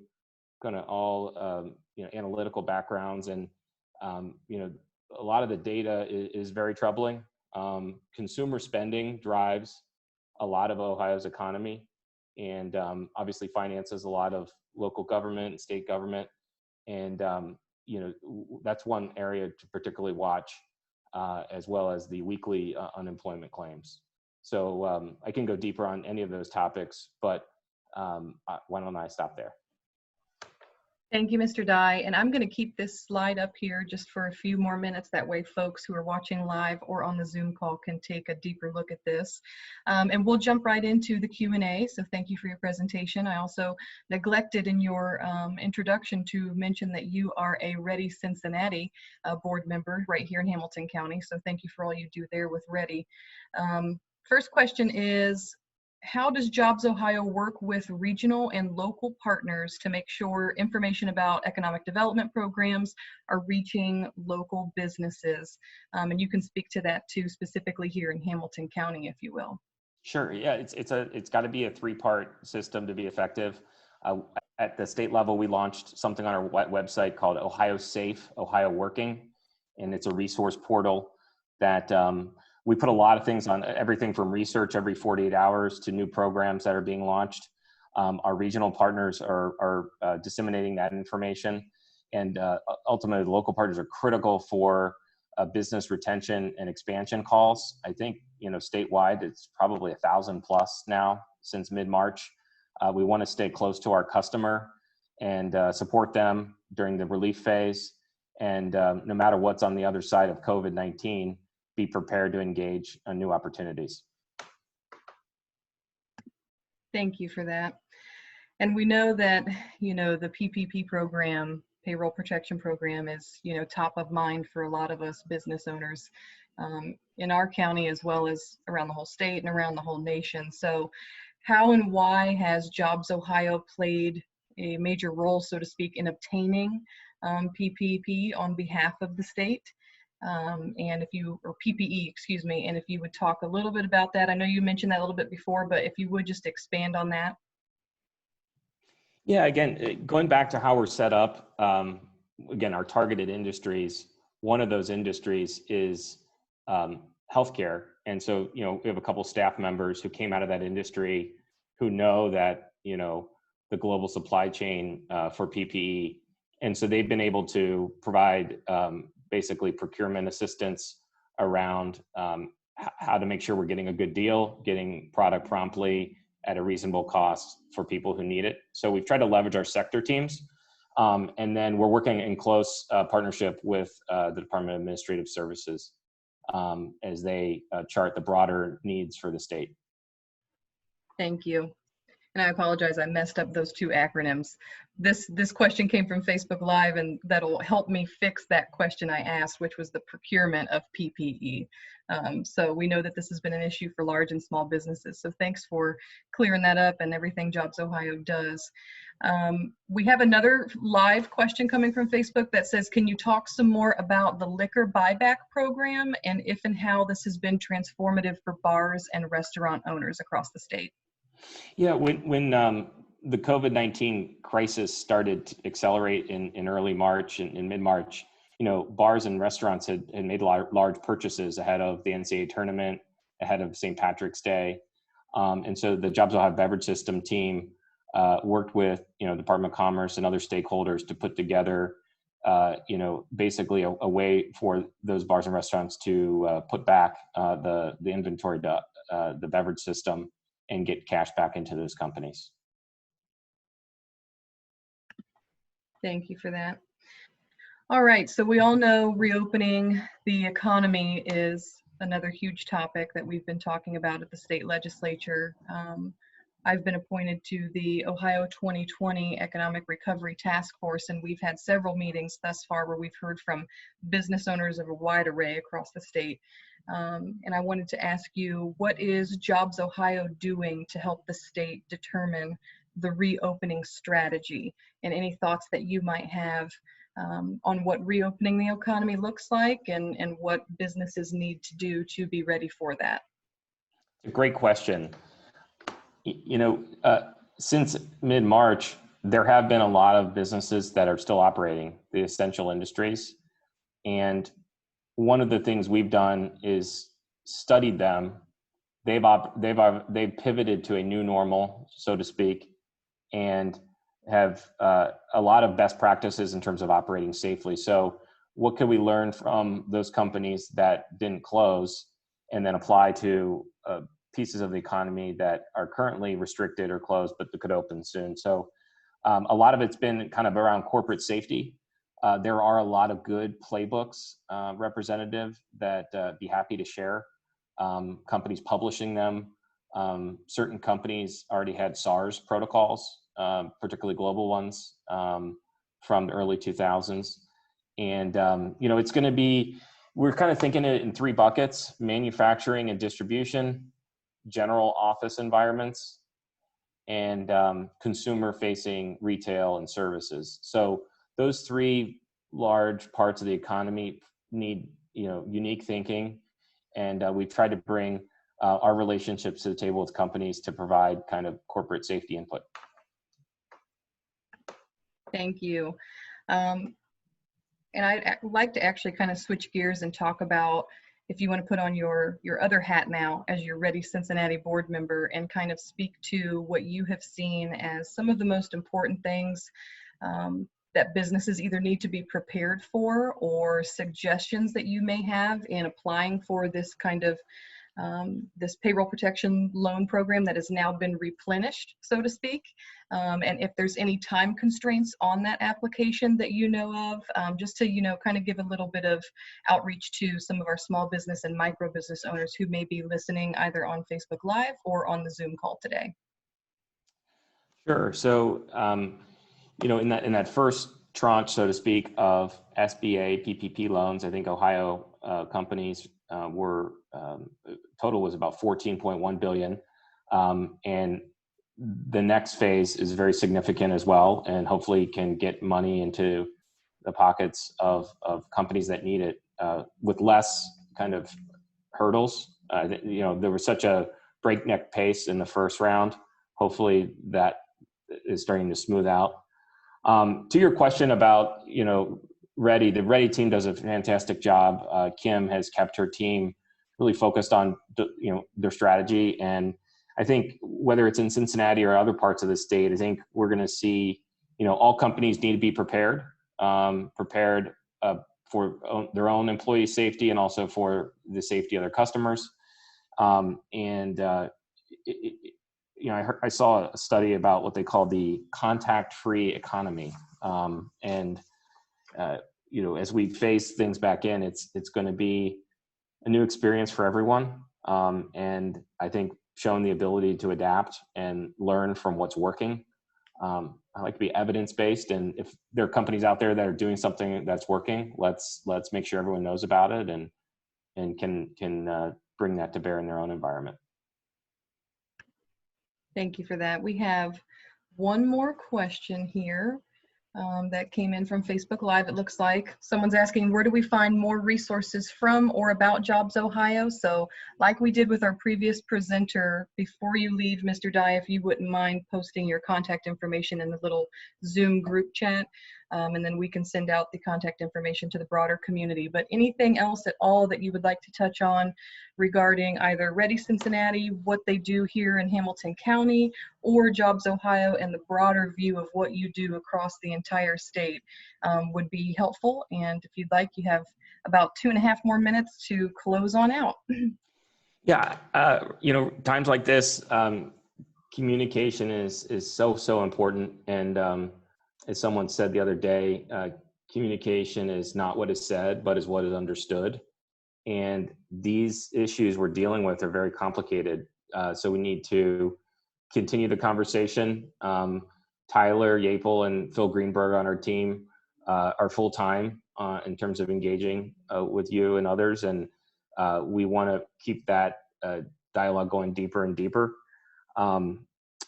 kind of all, analytical backgrounds, and, a lot of the data is very troubling. Consumer spending drives a lot of Ohio's economy, and obviously finances a lot of local government and state government. And, that's one area to particularly watch, as well as the weekly unemployment claims. So I can go deeper on any of those topics, but why don't I stop there? Thank you, Mr. Dye. And I'm going to keep this slide up here just for a few more minutes. That way folks who are watching live or on the Zoom call can take a deeper look at this. And we'll jump right into the Q&A. So thank you for your presentation. I also neglected in your introduction to mention that you are a REDI Cincinnati board member right here in Hamilton County. So thank you for all you do there with REDI. First question is, how does JobsOhio work with regional and local partners to make sure information about economic development programs are reaching local businesses? And you can speak to that too, specifically here in Hamilton County, if you will. Sure. Yeah, it's got to be a 3-part system to be effective. At the state level, we launched something on our website called Ohio Safe, Ohio Working, and it's a resource portal that we put a lot of things on, everything from research every 48 hours to new programs that are being launched. Our regional partners are disseminating that information, and ultimately the local partners are critical for business retention and expansion calls. I think, statewide, it's probably 1,000 plus now since mid-March. We want to stay close to our customer and support them during the relief phase. And no matter what's on the other side of COVID-19, be prepared to engage on new opportunities. Thank you for that. And we know that, the PPP program, payroll protection program, is, top of mind for a lot of us business owners in our county, as well as around the whole state and around the whole nation. So how and why has JobsOhio played a major role, so to speak, in obtaining PPP on behalf of the state? or PPE, excuse me, and if you would talk a little bit about that. I know you mentioned that a little bit before, but if you would just expand on that. Yeah, again, going back to how we're set up, again, our targeted industries, one of those industries is healthcare. And so, we have a couple staff members who came out of that industry who know that, the global supply chain for PPE. And so they've been able to provide basically procurement assistance around how to make sure we're getting a good deal, getting product promptly at a reasonable cost for people who need it. So we've tried to leverage our sector teams. And then we're working in close partnership with the Department of Administrative Services as they chart the broader needs for the state. Thank you. And I apologize, I messed up those two acronyms. This question came from Facebook Live, and that'll help me fix that question I asked, which was the procurement of PPE. So we know that this has been an issue for large and small businesses. So thanks for clearing that up and everything JobsOhio does. We have another live question coming from Facebook that says, can you talk some more about the liquor buyback program and if and how this has been transformative for bars and restaurant owners across the state? Yeah, when the COVID-19 crisis started to accelerate in early March and in mid-March, bars and restaurants had made large purchases ahead of the NCAA tournament, ahead of St. Patrick's Day. And so the JobsOhio Beverage System team worked with, Department of Commerce and other stakeholders to put together, basically a way for those bars and restaurants to put back the inventory to the beverage system and get cash back into those companies. Thank you for that. All right, so we all know reopening the economy is another huge topic that we've been talking about at the state legislature. I've been appointed to the Ohio 2020 Economic Recovery Task Force, and we've had several meetings thus far where we've heard from business owners of a wide array across the state. And I wanted to ask you, what is JobsOhio doing to help the state determine the reopening strategy, and any thoughts that you might have on what reopening the economy looks like and what businesses need to do to be ready for that? Great question. Since mid-March, there have been a lot of businesses that are still operating, the essential industries. And one of the things we've done is studied them. They've pivoted to a new normal, so to speak, and have a lot of best practices in terms of operating safely. So what can we learn from those companies that didn't close and then apply to pieces of the economy that are currently restricted or closed, but that could open soon? So a lot of it's been kind of around corporate safety. There are a lot of good playbooks, representative, that be happy to share. Companies publishing them. Certain companies already had SARS protocols, particularly global ones, from the early 2000s. And, it's going to be, we're kind of thinking it in three buckets: manufacturing and distribution, general office environments, and consumer-facing retail and services. So those three large parts of the economy need, unique thinking. And we've tried to bring our relationships to the table with companies to provide kind of corporate safety input. Thank you. And I'd like to actually kind of switch gears and talk about, if you want to put on your other hat now as your REDI Cincinnati board member, and kind of speak to what you have seen as some of the most important things that businesses either need to be prepared for, or suggestions that you may have in applying for this kind of this payroll protection loan program that has now been replenished, so to speak, and if there's any time constraints on that application that you know of, just to kind of give a little bit of outreach to some of our small business and micro business owners who may be listening either on Facebook Live or on the Zoom call today. Sure. So in that first tranche, so to speak, of SBA PPP loans, I think Ohio companies were total was about 14.1 billion, and the next phase is very significant as well, and hopefully can get money into the pockets of companies that need it with less kind of hurdles. There was such a breakneck pace in the first round. Hopefully that is starting to smooth out. To your question about, REDI, the REDI team does a fantastic job. Kim has kept her team really focused on, their strategy. And I think whether it's in Cincinnati or other parts of the state, I think we're going to see, all companies need to be prepared for their own employee safety and also for the safety of their customers. I saw a study about what they call the contact-free economy. As we phase things back in, it's going to be a new experience for everyone. And I think shown the ability to adapt and learn from what's working. I like to be evidence-based, and if there are companies out there that are doing something that's working, let's make sure everyone knows about it and can bring that to bear in their own environment. Thank you for that. We have one more question here that came in from Facebook Live. It looks like someone's asking, where do we find more resources from or about Jobs Ohio? So like we did with our previous presenter, before you leave, Mr. Dye, if you wouldn't mind posting your contact information in the little Zoom group chat, and then we can send out the contact information to the broader community. But anything else at all that you would like to touch on regarding either REDI Cincinnati, what they do here in Hamilton County, or Jobs Ohio and the broader view of what you do across the entire state would be helpful. And if you'd like, you have about 2.5 more minutes to close on out. Yeah, times like this, communication is so important. And as someone said the other day, communication is not what is said, but is what is understood. And these issues we're dealing with are very complicated. So we need to continue the conversation. Tyler Yapel and Phil Greenberg on our team are full-time in terms of engaging with you and others. And we want to keep that dialogue going deeper and deeper.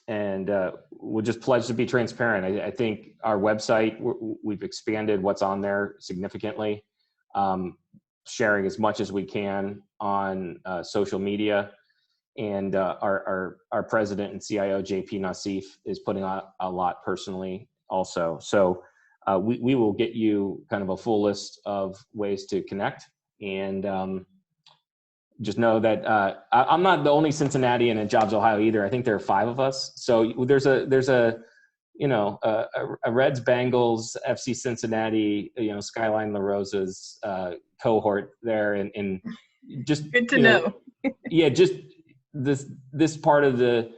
And we'll just pledge to be transparent. I think our website, we've expanded what's on there significantly, sharing as much as we can on social media. And our president and CIO, JP Nassif, is putting out a lot personally also. So we will get you kind of a full list of ways to connect. And just know that I'm not the only Cincinnatian in Jobs Ohio either. I think there are 5 of us. So there's a Reds Bengals FC Cincinnati, Skyline La Rosa's cohort there, and just good to know. Yeah, just this part of the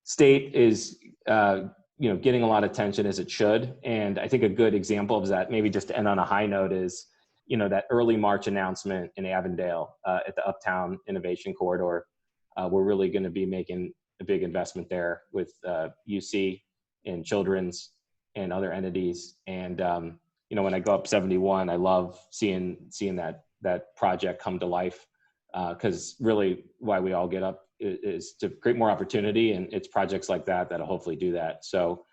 state is getting a lot of attention, as it should. And I think a good example of that, maybe just to end on a high note, is that early March announcement in Avondale at the Uptown Innovation Corridor. We're really going to be making a big investment there with UC and Children's and other entities. And when I go up 71, I love seeing that project come to life, because really why we all get up is to create more opportunity, and it's projects like that that'll hopefully do that. So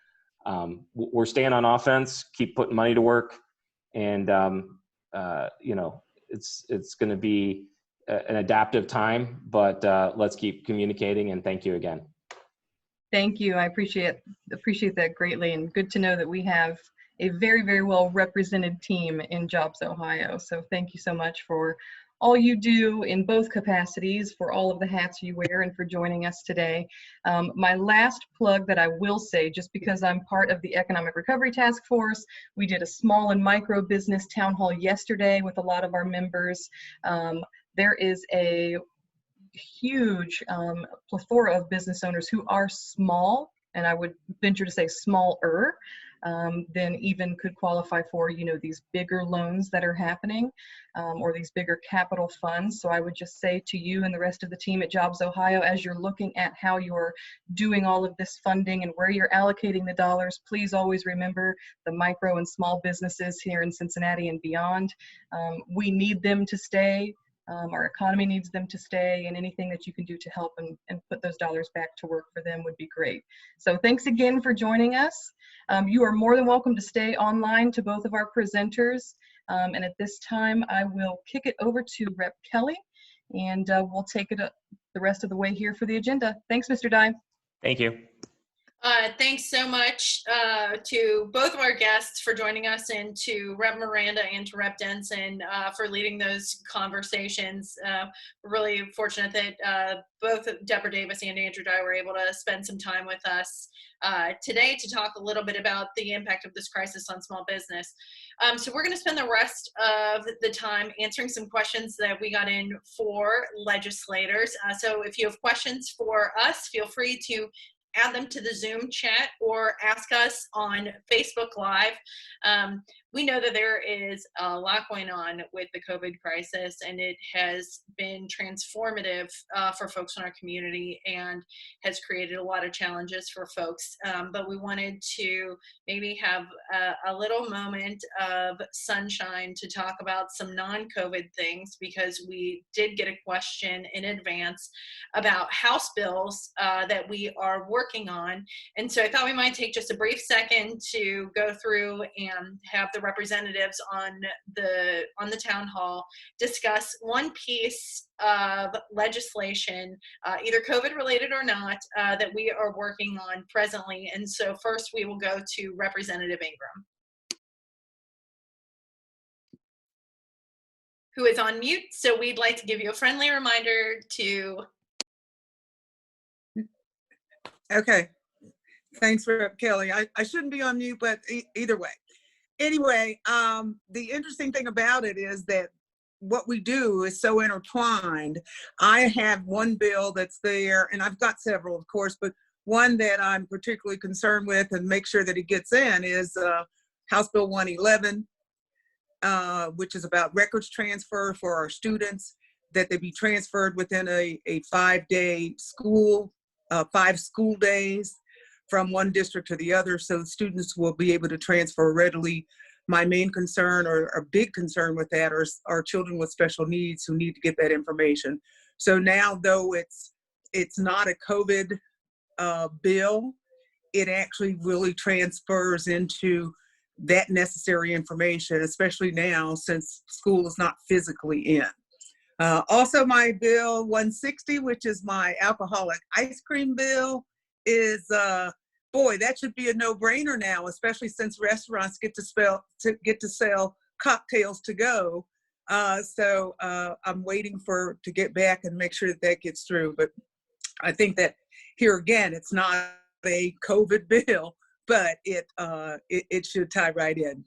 we're staying on offense, keep putting money to work, and it's going to be an adaptive time, but let's keep communicating, and thank you again. Thank you. I appreciate that greatly, and good to know that we have a very, very well represented team in Jobs Ohio. So thank you so much for all you do in both capacities, for all of the hats you wear, and for joining us today. My last plug that I will say, just because I'm part of the Economic Recovery Task Force, we did a small and micro business town hall yesterday with a lot of our members. There is a huge plethora of business owners who are small, and I would venture to say smaller, than even could qualify for, these bigger loans that are happening, or these bigger capital funds. So I would just say to you and the rest of the team at Jobs Ohio, as you're looking at how you're doing all of this funding and where you're allocating the dollars, please always remember the micro and small businesses here in Cincinnati and beyond. We need them to stay. Our economy needs them to stay, and anything that you can do to help and put those dollars back to work for them would be great. So thanks again for joining us. You are more than welcome to stay online to both of our presenters. And at this time, I will kick it over to Rep. Kelly, and we'll take it the rest of the way here for the agenda. Thanks, Mr. Dye. Thank you. Thanks so much to both of our guests for joining us, and to Rep. Miranda and to Rep. Denson for leading those conversations. We're really fortunate that both Deborah Davis and Andrew Dye were able to spend some time with us today to talk a little bit about the impact of this crisis on small business. So we're going to spend the rest of the time answering some questions that we got in for legislators. So if you have questions for us, feel free to add them to the Zoom chat or ask us on Facebook Live. We know that there is a lot going on with the COVID crisis, and it has been transformative for folks in our community and has created a lot of challenges for folks. But we wanted to maybe have a little moment of sunshine to talk about some non-COVID things, because we did get a question in advance about House bills that we are working on. And so I thought we might take just a brief second to go through and have the representatives on the town hall discuss one piece of legislation, either COVID related or not, that we are working on presently. And so first we will go to Representative Ingram, who is on mute. So we'd like to give you a friendly reminder to. Okay. Thanks, Rep. Kelly. I shouldn't be on mute, but either way. Anyway, the interesting thing about it is that what we do is so intertwined. I have one bill that's there, and I've got several, of course, but one that I'm particularly concerned with and make sure that it gets in is House Bill 111, which is about records transfer for our students, that they be transferred within a 5-day school, 5 school days from one district to the other, so students will be able to transfer readily. My main concern, or a big concern with that, are children with special needs who need to get that information. So now, though it's not a COVID bill, it actually really transfers into that necessary information, especially now since school is not physically in. Also, my bill 160, which is my alcoholic ice cream bill, is boy, that should be a no-brainer now, especially since restaurants get to sell cocktails to go. So I'm waiting to get back and make sure that gets through. But I think that here again, it's not a COVID bill, but it should tie right in.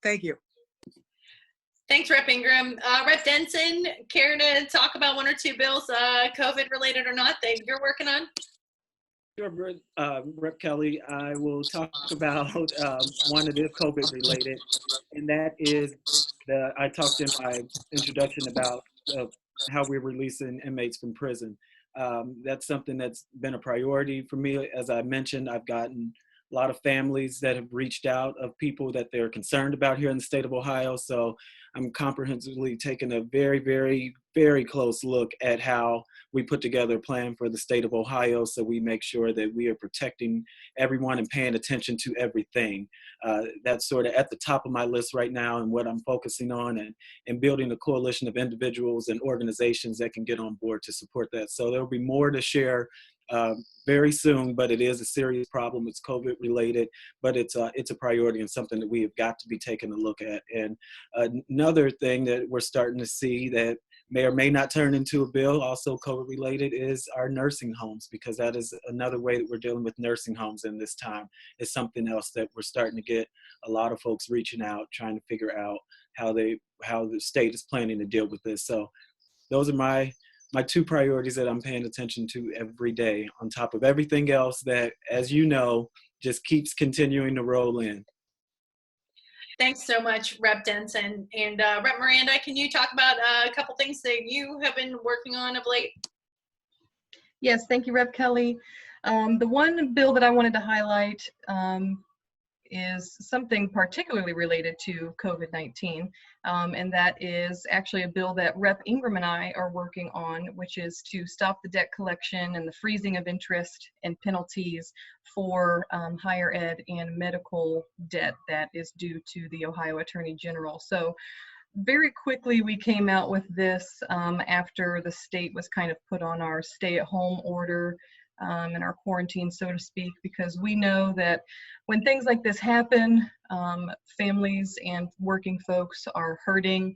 Thank you. Thanks, Rep. Ingram. Rep. Denson, care to talk about one or two bills, COVID related or not, that you're working on? Sure, Rep. Kelly, I will talk about one that is COVID related, and that is I talked in my introduction about how we're releasing inmates from prison. That's something that's been a priority for me. As I mentioned, I've gotten a lot of families that have reached out of people that they're concerned about here in the state of Ohio. So I'm comprehensively taking a very, very, very close look at how we put together a plan for the state of Ohio, so we make sure that we are protecting everyone and paying attention to everything. That's sort of at the top of my list right now, and what I'm focusing on, and building a coalition of individuals and organizations that can get on board to support that. So there'll be more to share very soon, but it is a serious problem. It's COVID related, but it's a priority and something that we have got to be taking a look at. And another thing that we're starting to see that may or may not turn into a bill, also COVID related, is our nursing homes, because that is another way that we're dealing with nursing homes in this time. It's something else that we're starting to get a lot of folks reaching out, trying to figure out how the state is planning to deal with this. So those are my two priorities that I'm paying attention to every day, on top of everything else that, as you know, just keeps continuing to roll in. Thanks so much, Rep. Denson. And Rep. Miranda, can you talk about a couple things that you have been working on of late? Yes, thank you, Rep. Kelly. The one bill that I wanted to highlight is something particularly related to COVID-19, and that is actually a bill that Rep. Ingram and I are working on, which is to stop the debt collection and the freezing of interest and penalties for higher ed and medical debt that is due to the Ohio Attorney General. So very quickly we came out with this after the state was kind of put on our stay-at-home order and our quarantine, so to speak, because we know that when things like this happen, families and working folks are hurting.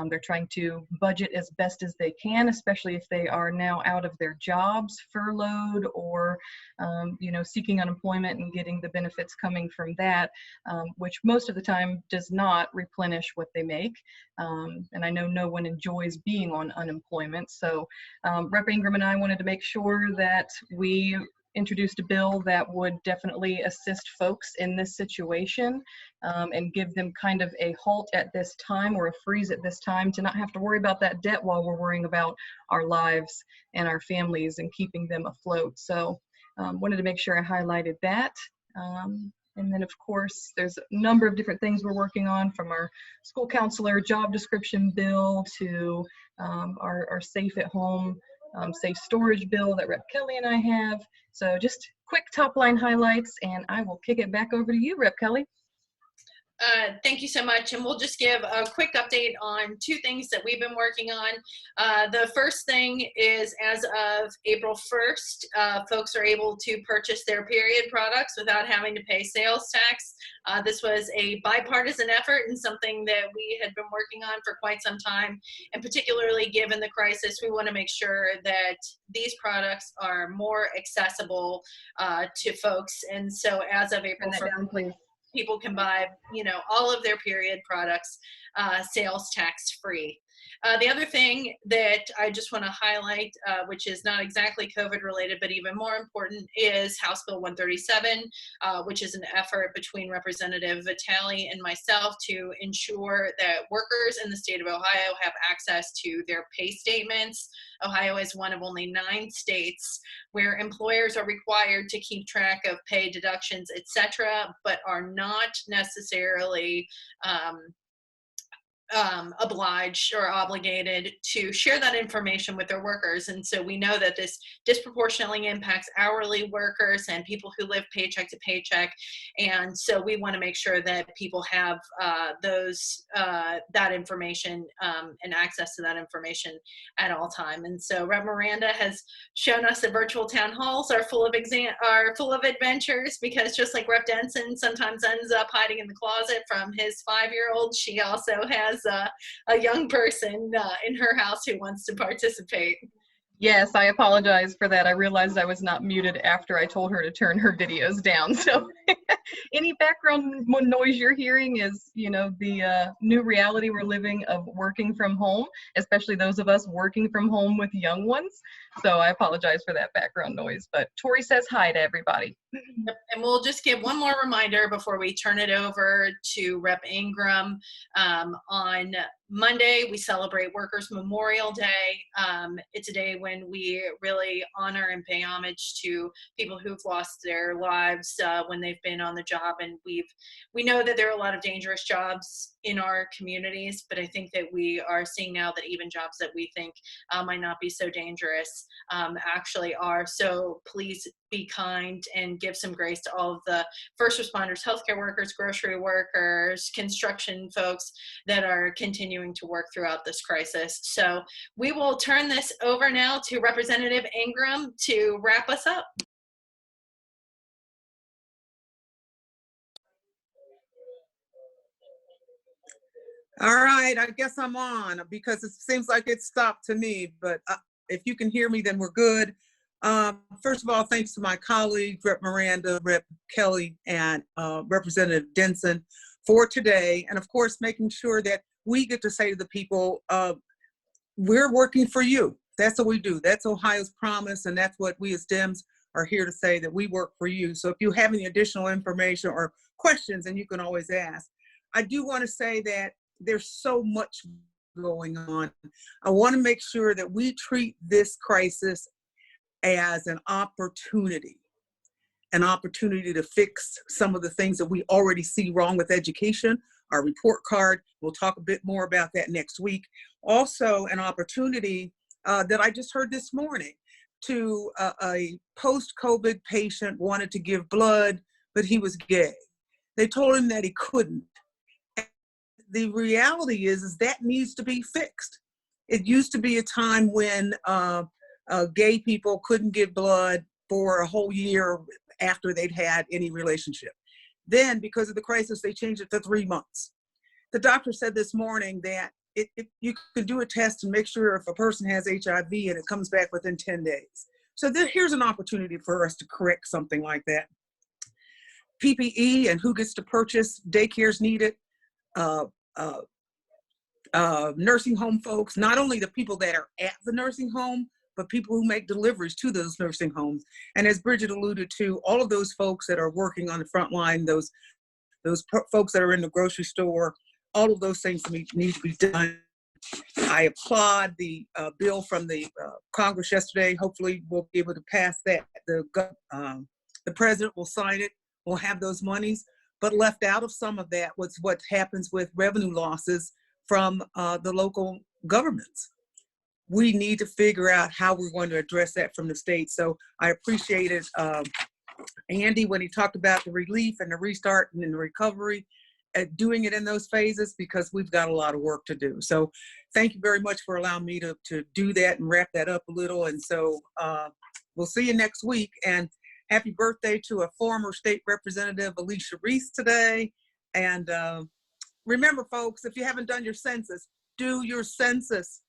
They're trying to budget as best as they can, especially if they are now out of their jobs, furloughed, or seeking unemployment and getting the benefits coming from that, which most of the time does not replenish what they make. And I know no one enjoys being on unemployment. So Rep. Ingram and I wanted to make sure that we introduced a bill that would definitely assist folks in this situation and give them kind of a halt at this time or a freeze at this time to not have to worry about that debt while we're worrying about our lives and our families and keeping them afloat. So wanted to make sure I highlighted that. And then, of course, there's a number of different things we're working on, from our school counselor job description bill to our safe at home, safe storage bill that Rep. Kelly and I have. So just quick top line highlights, and I will kick it back over to you, Rep. Kelly. Thank you so much. And we'll just give a quick update on two things that we've been working on. The first thing is, as of April 1st, folks are able to purchase their period products without having to pay sales tax. This was a bipartisan effort and something that we had been working on for quite some time. And particularly given the crisis, we want to make sure that these products are more accessible to folks. And so as of April 1st, people can buy, all of their period products sales tax free. The other thing that I just want to highlight, which is not exactly COVID related, but even more important, is House Bill 137, which is an effort between Representative Vitale and myself to ensure that workers in the state of Ohio have access to their pay statements. Ohio is one of only 9 states where employers are required to keep track of pay deductions, etc., but are not necessarily obliged or obligated to share that information with their workers. And so we know that this disproportionately impacts hourly workers and people who live paycheck to paycheck. And so we want to make sure that people have that information and access to that information at all time. And so Rep. Miranda has shown us that virtual town halls are full of adventures, because just like Rep. Denson sometimes ends up hiding in the closet from his 5-year-old, she also has a young person in her house who wants to participate. Yes, I apologize for that. I realized I was not muted after I told her to turn her videos down. So any background noise you're hearing is, the new reality we're living of working from home, especially those of us working from home with young ones. So I apologize for that background noise, but Tori says hi to everybody. Yep. And we'll just give one more reminder before we turn it over to Rep. Ingram. On Monday, we celebrate Workers' Memorial Day. It's a day when we really honor and pay homage to people who've lost their lives when they've been on the job. And we know that there are a lot of dangerous jobs in our communities, but I think that we are seeing now that even jobs that we think might not be so dangerous actually are. So please be kind and give some grace to all of the first responders, healthcare workers, grocery workers, construction folks that are continuing to work throughout this crisis. So we will turn this over now to Representative Ingram to wrap us up. All right, I guess I'm on because it seems like it stopped to me, but if you can hear me, then we're good. First of all, thanks to my colleagues, Rep. Miranda, Rep. Kelly, and Representative Denson for today. And of course, making sure that we get to say to the people, we're working for you. That's what we do. That's Ohio's promise. And that's what we as Dems are here to say, that we work for you. So if you have any additional information or questions, and you can always ask. I do want to say that there's so much going on. I want to make sure that we treat this crisis as an opportunity to fix some of the things that we already see wrong with education, our report card. We'll talk a bit more about that next week. Also, an opportunity that I just heard this morning to a post-COVID patient wanted to give blood, but he was gay. They told him that he couldn't. The reality is that needs to be fixed. It used to be a time when gay people couldn't give blood for a whole year after they'd had any relationship. Then, because of the crisis, they changed it to 3 months. The doctor said this morning that you could do a test and make sure if a person has HIV and it comes back within 10 days. So here's an opportunity for us to correct something like that. PPE and who gets to purchase, daycares need it. Nursing home folks, not only the people that are at the nursing home, but people who make deliveries to those nursing homes. And as Brigid alluded to, all of those folks that are working on the front line, those folks that are in the grocery store, all of those things need to be done. I applaud the bill from the Congress yesterday. Hopefully we'll be able to pass that. The president will sign it. We'll have those monies. But left out of some of that was what happens with revenue losses from the local governments. We need to figure out how we're going to address that from the state. So I appreciated Andy when he talked about the relief and the restart and the recovery, doing it in those phases, because we've got a lot of work to do. So thank you very much for allowing me to do that and wrap that up a little. And so we'll see you next week. And happy birthday to a former state representative, Alicia Reese, today. And remember, folks, if you haven't done your census, do your census.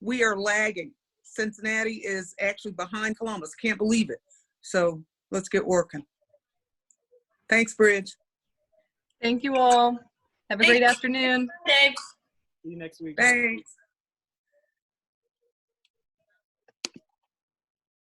We are lagging. Cincinnati is actually behind Columbus. Can't believe it. So let's get working. Thanks, Bridge. Thank you all. Have a great afternoon. Dave. See you next week. Thanks.